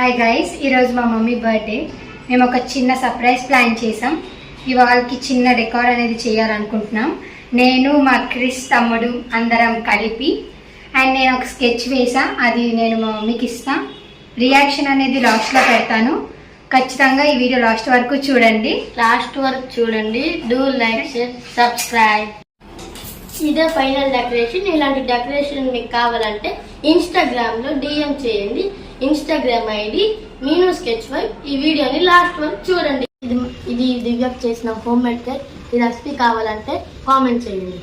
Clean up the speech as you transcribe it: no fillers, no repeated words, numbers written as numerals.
Hi guys, ఈరోజు మా mummy birthday. మేము ఒక చిన్న సర్ప్రైజ్ ప్లాన్ చేసాం. ఇవాళకి చిన్న డెకార్ అనేది చేయాలనుకుంటున్నాం. నేను మా క్రిస్ తమ్ముడు అందరం కలిపి అండ్ నేను ఒక స్కెచ్ వేసా. అది నేను మా మమ్మీకి ఇస్తా. రియాక్షన్ అనేది లాస్ట్లో పెడతాను. ఖచ్చితంగా ఈ వీడియో లాస్ట్ వరకు చూడండి. Do like, share, subscribe. ఇదే ఫైనల్ డెకరేషన్. ఇలాంటి డెకరేషన్ మీకు కావాలంటే ఇన్స్టాగ్రామ్లో డిఎం చేయండి. Instagram ID Meenu sketch wife. ఈ వీడియోని లాస్ట్ వరకు చూడండి. ఇది దివ్యకు చేసిన హోమ్ మేడ్ కేక్. ఈ రెసిపీ కావాలంటే కామెంట్ చేయండి.